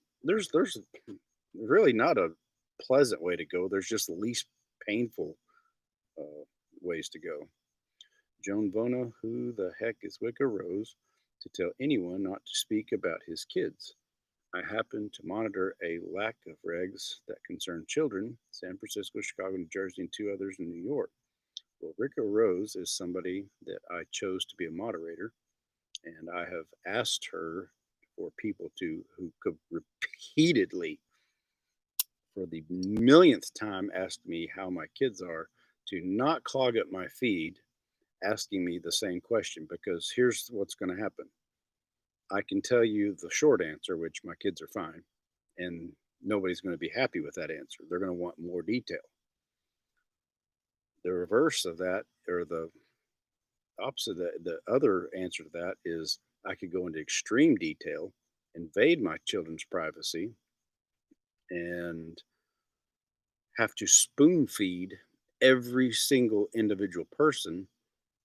really not a pleasant way to go. There's just the least painful uh, ways to go. Joan Bona, who the heck is Wicca Rose to tell anyone not to speak about his kids? I happen to monitor a lack of regs that concern children, San Francisco, Chicago, New Jersey, and 2 others in New York. Well, Rico Rose is somebody that I chose to be a moderator, and I have asked her for people who could repeatedly, for the millionth time, ask me how my kids are, to not clog up my feed asking me the same question, because here's what's going to happen. I can tell you the short answer, which my kids are fine, and nobody's going to be happy with that answer. They're going to want more detail. The reverse of that, or the opposite of that, the other answer to that is I could go into extreme detail, invade my children's privacy, and have to spoon feed every single individual person.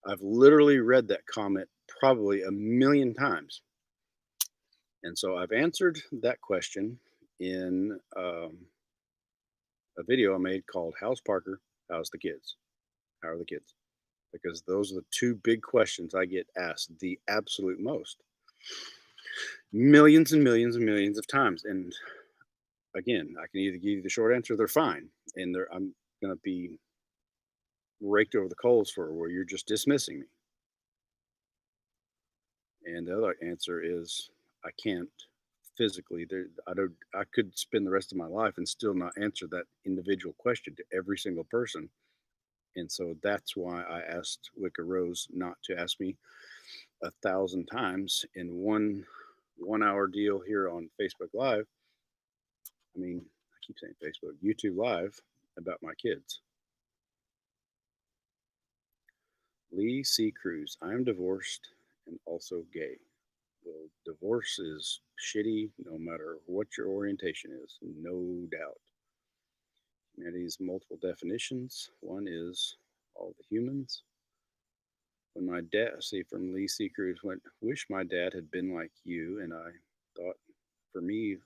I've literally read that comment probably a million times. And so I've answered that question in a video I made called How's Parker? How's the kids? How are the kids? Because those are the two big questions I get asked the absolute most. Millions and millions and millions of times. And again, I can either give you the short answer, they're fine. And I'm going to be raked over the coals for where you're just dismissing me. And the other answer is I can't physically. There, I don't. I could spend the rest of my life and still not answer that individual question to every single person. And so that's why I asked Wicca Rose not to ask me 1,000 times in one hour deal here on Facebook Live. I mean, I keep saying Facebook, YouTube Live about my kids. Lee C. Cruz, I am divorced and also gay. Well, divorce is shitty no matter what your orientation is, no doubt. Humanity's multiple definitions. One is all the humans. When my dad, see from Lee C. Cruz, went, wish my dad had been like you, and I thought for me,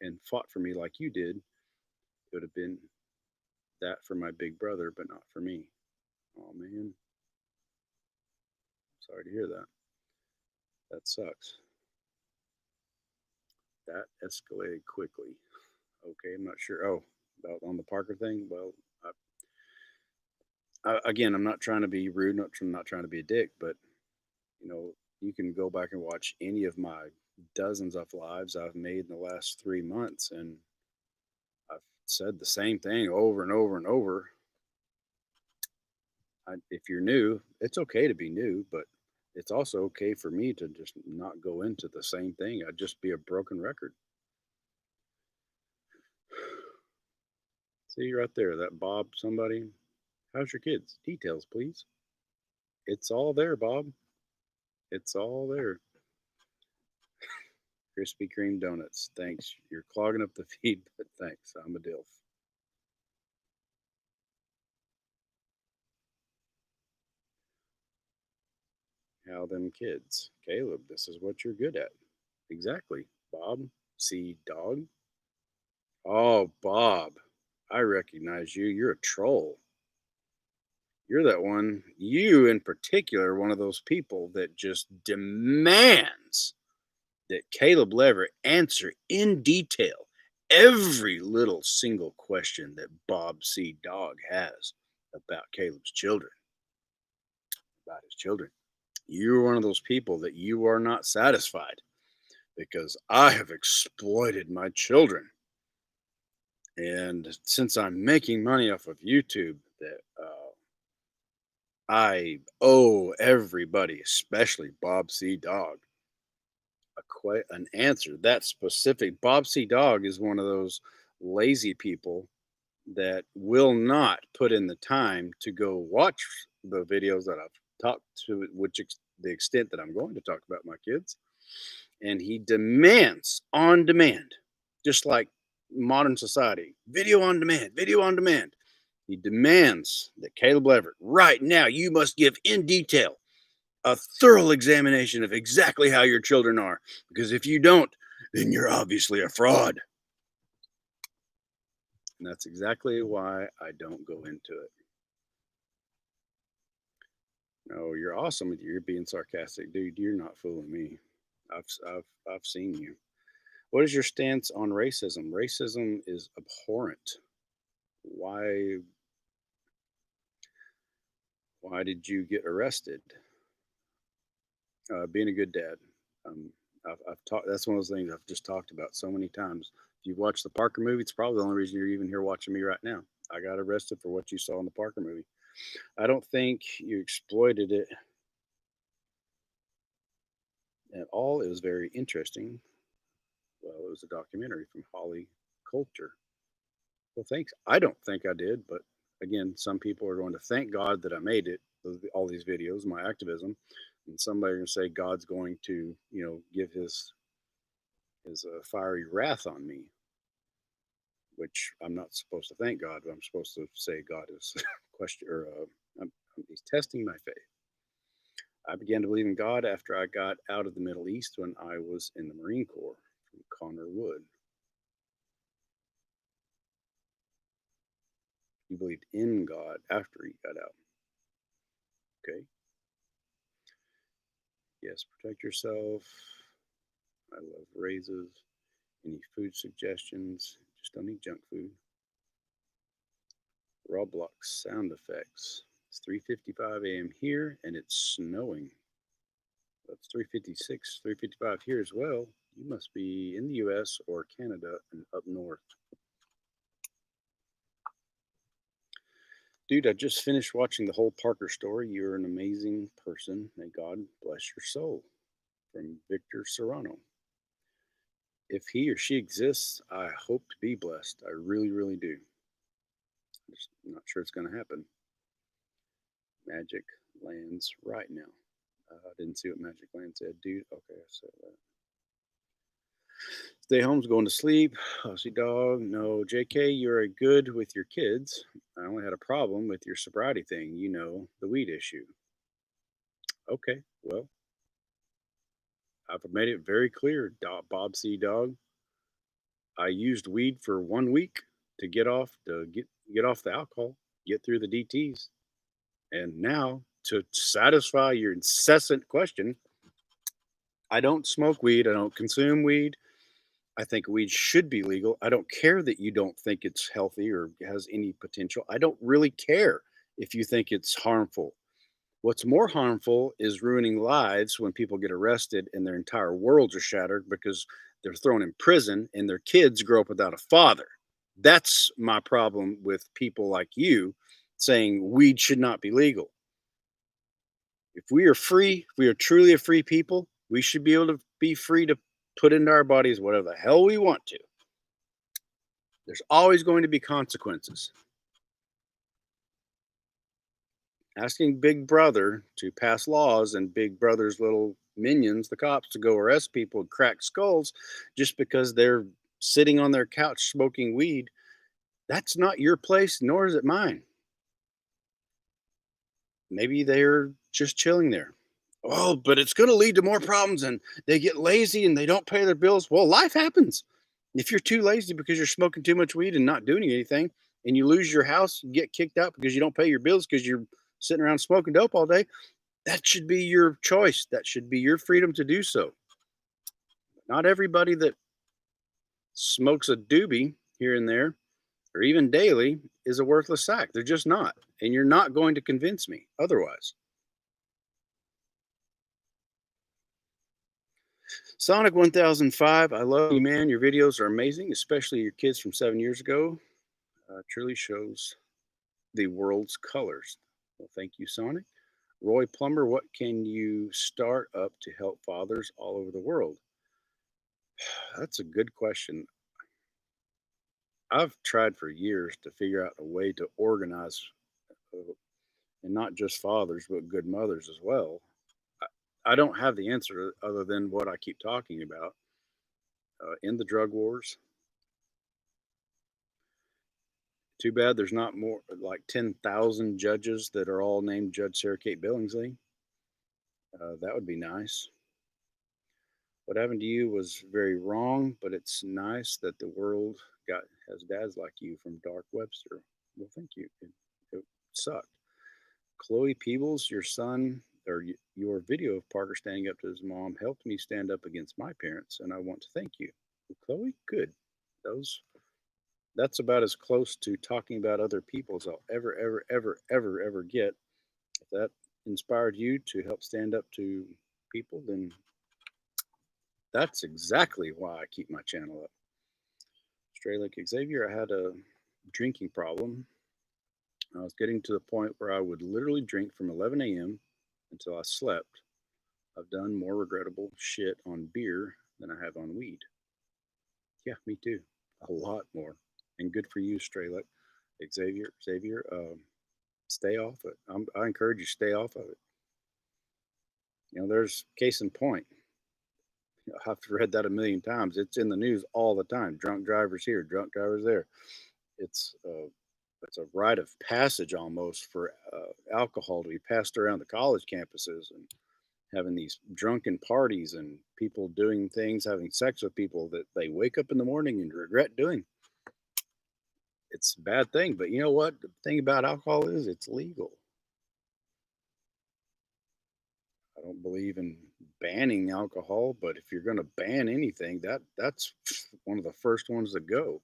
and fought for me like you did, it would have been that for my big brother, but not for me. Oh man, sorry to hear that. That sucks. That escalated quickly. Okay, I'm not sure. Oh, about on the Parker thing. Well, again, I'm not trying to be rude, not trying to be a dick, but you know, you can go back and watch any of my dozens of lives I've made in the last 3 months, and I've said the same thing over and over and over. If you're new, it's okay to be new, but it's also okay for me to just not go into the same thing. I'd just be a broken record. See right there, that Bob somebody. How's your kids? Details, please. It's all there, Bob. It's all there. Krispy Kreme donuts. Thanks. You're clogging up the feed, but thanks. I'm a DILF. How them kids? Caleb, this is what you're good at. Exactly. Bob, see dog. Oh, Bob, I recognize you. You're a troll. You're that one. You, in particular, one of those people that just demands that Caleb Leverett answer in detail every little single question that Bob C. Dog has about Caleb's children, about his children. You're one of those people that you are not satisfied because I have exploited my children. And since I'm making money off of YouTube, that I owe everybody, especially Bob C. Dog, an answer. That specific Bob C. Dog is one of those lazy people that will not put in the time to go watch the videos that I've talked to, the extent that I'm going to talk about my kids. And he demands on demand, just like modern society, video on demand. He demands that Caleb Leverett, right now, you must give in detail a thorough examination of exactly how your children are. Because if you don't, then you're obviously a fraud. And that's exactly why I don't go into it. No, you're awesome. You're being sarcastic, dude. You're not fooling me. I've seen you. What is your stance on racism? Racism is abhorrent. Why why did you get arrested? Being a good dad. Um, I've talked. That's one of those things I've just talked about so many times. If you watch the Parker movie, it's probably the only reason you're even here watching me right now. I got arrested for what you saw in the Parker movie. I don't think you exploited it at all. It was very interesting. Well, it was a documentary from Holly Culture. Well, thanks. I don't think I did, but again, some people are going to thank God that I made it. All these videos, my activism, and somebody going to say God's going to, give his fiery wrath on me, which I'm not supposed to thank God. But I'm supposed to say God is question or he's testing my faith. I began to believe in God after I got out of the Middle East when I was in the Marine Corps from Connor Wood. He believed in God after he got out. Okay. Yes, protect yourself. I love raises. Any food suggestions? Just don't eat junk food. Roblox sound effects. It's 3:55 a.m. here and it's snowing. That's 356, 355 here as well. You must be in the US or Canada and up north. Dude, I just finished watching the whole Parker story. You're an amazing person. May God bless your soul. From Victor Serrano. If he or she exists, I hope to be blessed. I really, really do. I'm just not sure it's going to happen. Magic lands right now. I didn't see what Magic Land said, dude. Okay, I said that. Stay home's going to sleep. Hussy dog. No, JK, you're good with your kids. I only had a problem with your sobriety thing. The weed issue. Okay, well, I've made it very clear, Bob C. Dog. I used weed for 1 week to get off the alcohol, get through the DTS, and now to satisfy your incessant question, I don't smoke weed. I don't consume weed. I think weed should be legal. I don't care that you don't think it's healthy or has any potential. I don't really care if you think it's harmful. What's more harmful is ruining lives when people get arrested and their entire worlds are shattered because they're thrown in prison and their kids grow up without a father. That's my problem with people like you saying weed should not be legal. If we are free, if we are truly a free people, we should be able to be free to put into our bodies whatever the hell we want to. There's always going to be consequences. Asking Big Brother to pass laws and Big Brother's little minions, the cops, to go arrest people and crack skulls just because they're sitting on their couch smoking weed, that's not your place, nor is it mine. Maybe they're just chilling there. Oh, but it's going to lead to more problems and they get lazy and they don't pay their bills. Well, life happens. If you're too lazy because you're smoking too much weed and not doing anything, and you lose your house, you get kicked out because you don't pay your bills because you're sitting around smoking dope all day, that should be your choice. That should be your freedom to do so. Not everybody that smokes a doobie here and there, or even daily, is a worthless sack. They're just not. And you're not going to convince me otherwise. Sonic 1005, I love you, man. Your videos are amazing, especially your kids from 7 years ago. Truly shows the world's colors. Well, thank you, Sonic. Roy Plumber, what can you start up to help fathers all over the world? That's a good question. I've tried for years to figure out a way to organize, and not just fathers, but good mothers as well. I don't have the answer other than what I keep talking about. In the drug wars, too bad there's not more like 10,000 judges that are all named Judge Sarah Kate Billingsley. That would be nice. What happened to you was very wrong, but it's nice that the world got has dads like you from Dark Webster. Well, thank you. It sucked. Chloe Peebles, your son or your video of Parker standing up to his mom helped me stand up against my parents, and I want to thank you. Well, Chloe, good. Those that's about as close to talking about other people as I'll ever get. If that inspired you to help stand up to people, then that's exactly why I keep my channel up. Stray like Xavier, I had a drinking problem. I was getting to the point where I would literally drink from 11 a.m. until I slept. I've done more regrettable shit on beer than I have on weed. Yeah, me too. A lot more. And good for you, Straylick. Xavier, stay off it. I encourage you stay off of it. There's case in point. I've read that a million times. It's in the news all the time. Drunk drivers here, drunk drivers there. It's uh, it's a rite of passage almost for alcohol to be passed around the college campuses and having these drunken parties and people doing things, having sex with people that they wake up in the morning and regret doing. It's a bad thing, but you know what? The thing about alcohol is it's legal. I don't believe in banning alcohol, but if you're going to ban anything, that's one of the first ones to go.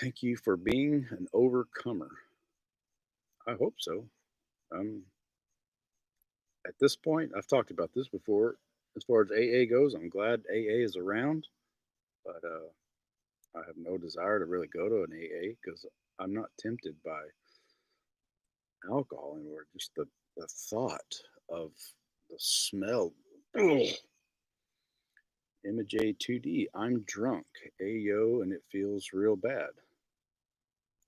Thank you for being an overcomer. I hope so. Um, At this point, I've talked about this before. As far as AA goes, I'm glad AA is around, but I have no desire to really go to an AA because I'm not tempted by alcohol anymore. Just the thought of the smell. Ugh. Image A2D. I'm drunk. Ayo, and it feels real bad.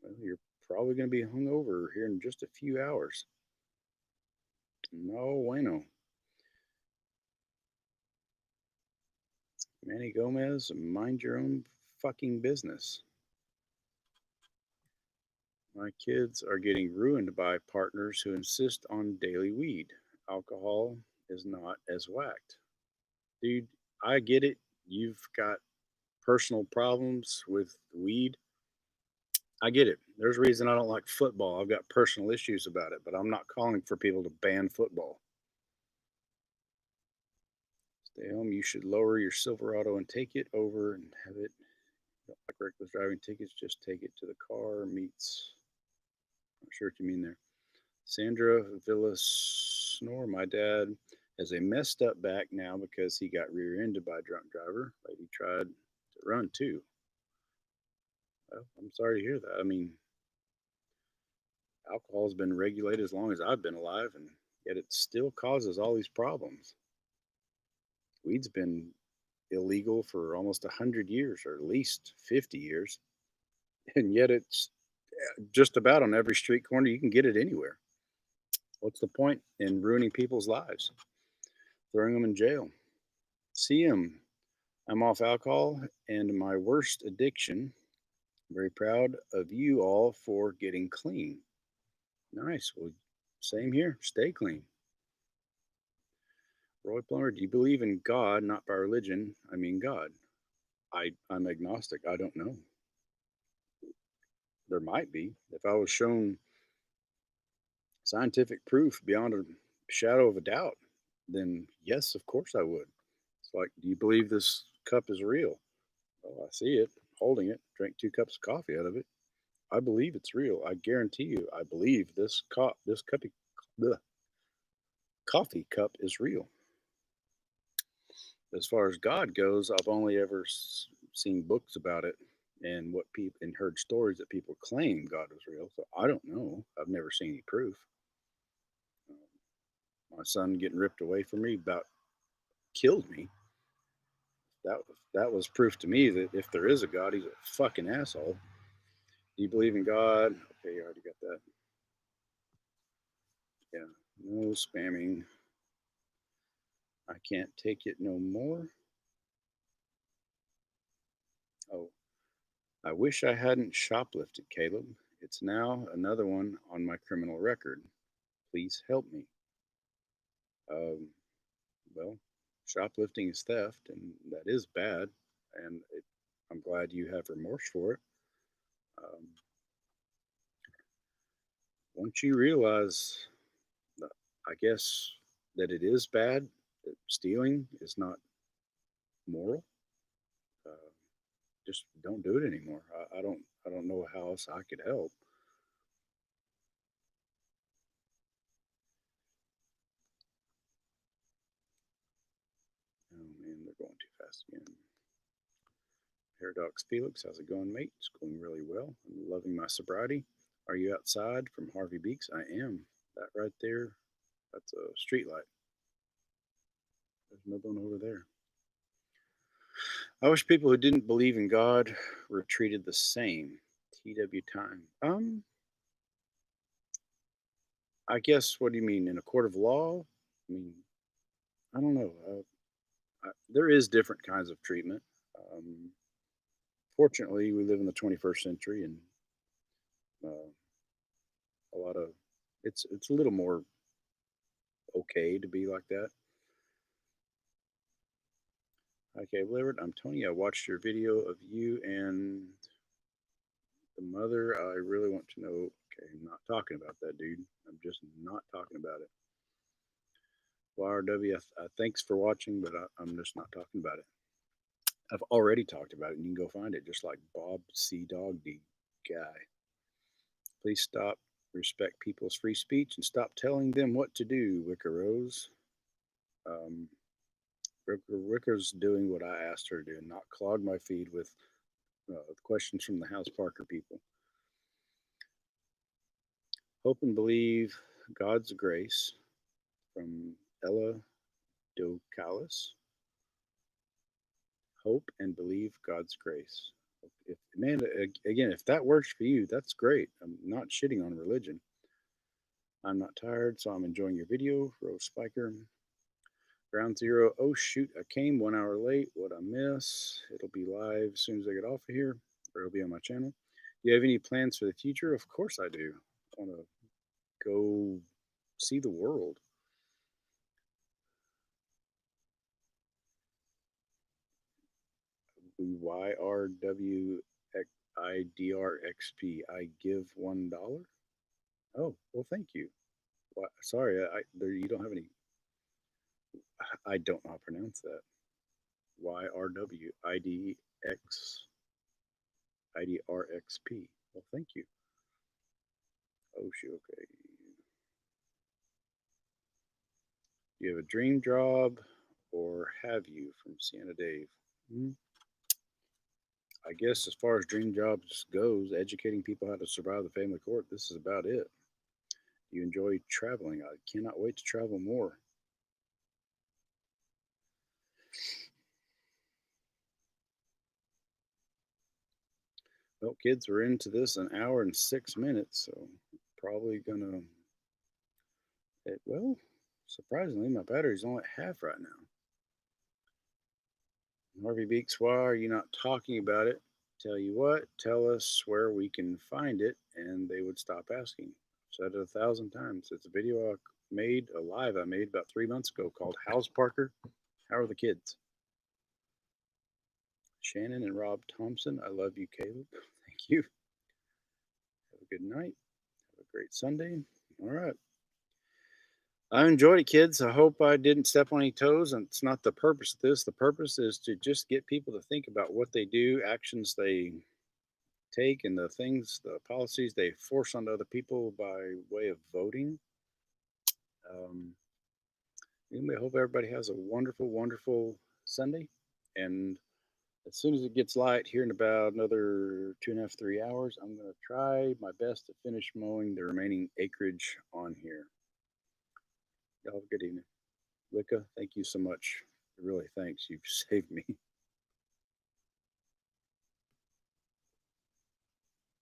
Well, you're probably going to be hungover here in just a few hours. No bueno. Manny Gomez, mind your own fucking business. My kids are getting ruined by partners who insist on daily weed. Alcohol is not as whacked. Dude, I get it. You've got personal problems with weed. I get it. There's a reason I don't like football. I've got personal issues about it, but I'm not calling for people to ban football. Stay home. You should lower your Silverado and take it over and have it. Don't like reckless driving tickets. Just take it to the car. Meets. I'm sure what you mean there. Sandra Villasnor. My dad has a messed up back now because he got rear-ended by a drunk driver. Lady tried to run too. Well, I'm sorry to hear that. I mean, alcohol has been regulated as long as I've been alive, and yet it still causes all these problems. Weed's been illegal for almost 100 years, or at least 50 years, and yet it's just about on every street corner. You can get it anywhere. What's the point in ruining people's lives? Throwing them in jail. See him. I'm off alcohol and my worst addiction. Very proud of you all for getting clean. Nice. Well, same here. Stay clean. Roy Plummer, do you believe in God, not by religion? I mean God. I'm agnostic. I don't know. There might be. If I was shown scientific proof beyond a shadow of a doubt, then yes, of course I would. It's like, do you believe this cup is real? Well, I see it, holding it, drank 2 cups of coffee out of it. I believe it's real. I guarantee you, I believe the coffee cup is real. As far as God goes, I've only ever seen books about it and what people and heard stories that people claim God was real. So I don't know. I've never seen any proof. My son getting ripped away from me about killed me. That was proof to me that if there is a God, he's a fucking asshole. Do you believe in God? Okay, you already got that. Yeah, no spamming. I can't take it no more. Oh, I wish I hadn't shoplifted, Caleb. It's now another one on my criminal record. Please help me. Um, well, shoplifting is theft, and that is bad. And I'm glad you have remorse for it. Um, once you realize, that, I guess, that it is bad, that stealing is not moral, uh, just don't do it anymore. I don't know how else I could help. Oh man, they're going too fast again. Paradox Felix, how's it going, mate? It's going really well. I'm loving my sobriety. Are you outside from Harvey Beaks? I am. That right there, that's a street light. There's another one over there. I wish people who didn't believe in God were treated the same. TW time. I guess, what do you mean? In a court of law? I mean, I don't know. There is different kinds of treatment. Um, Fortunately, we live in the 21st century, and uh, a lot of it's a little more okay to be like that. Okay, Leverett, I'm Tony. I watched your video of you and the mother. I really want to know. Okay, I'm not talking about that, dude. I'm just not talking about it. YRW, thanks for watching, but I'm just not talking about it. I've already talked about it, and you can go find it, just like Bob C. Dog D guy. Please stop Respect people's free speech and stop telling them what to do, Wicker Rose. Um, Wicker's doing what I asked her to do, not clog my feed with questions from the House Parker people. Hope and believe God's grace from Ella Docalis. Hope and believe God's grace. If Amanda, again, if that works for you, that's great. I'm not shitting on religion. I'm not tired, so I'm enjoying your video. Rose Spiker. Ground Zero. Oh shoot, I came 1 hour late. What I miss? It'll be live as soon as I get off of here, or it'll be on my channel. Do you have any plans for the future? Of course I do. I want to go see the world. YRWIDRXP. I give $1. Oh, well, thank you. Well, sorry, there you don't have any. I don't know how to pronounce that. YRWIDXIDRXP. Well, thank you. Oh, shoot. Okay. Do you have a dream job, or have you? From Sienna Dave. I guess as far as dream jobs goes, educating people how to survive the family court, this is about it. You enjoy traveling. I cannot wait to travel more. Well, kids, we're into this an hour and 6 minutes, so probably gonna. Well, surprisingly, my battery's only at half right now. Harvey Beaks, why are you not talking about it? Tell you what, tell us where we can find it, and they would stop asking. I've said it 1,000 times. It's a video I made, a live I made about 3 months ago called How's Parker? How are the kids? Shannon and Rob Thompson, I love you, Caleb. Thank you. Have a good night. Have a great Sunday. All right. I enjoyed it, kids. I hope I didn't step on any toes, and it's not the purpose of this. The purpose is to just get people to think about what they do, actions they take, and the things, the policies they force onto other people by way of voting. Anyway, I hope everybody has a wonderful, wonderful Sunday. And as soon as it gets light here in about another 2.5, 3 hours, I'm going to try my best to finish mowing the remaining acreage on here. Y'all have a good evening. Wicca, thank you so much. Really, thanks. You've saved me.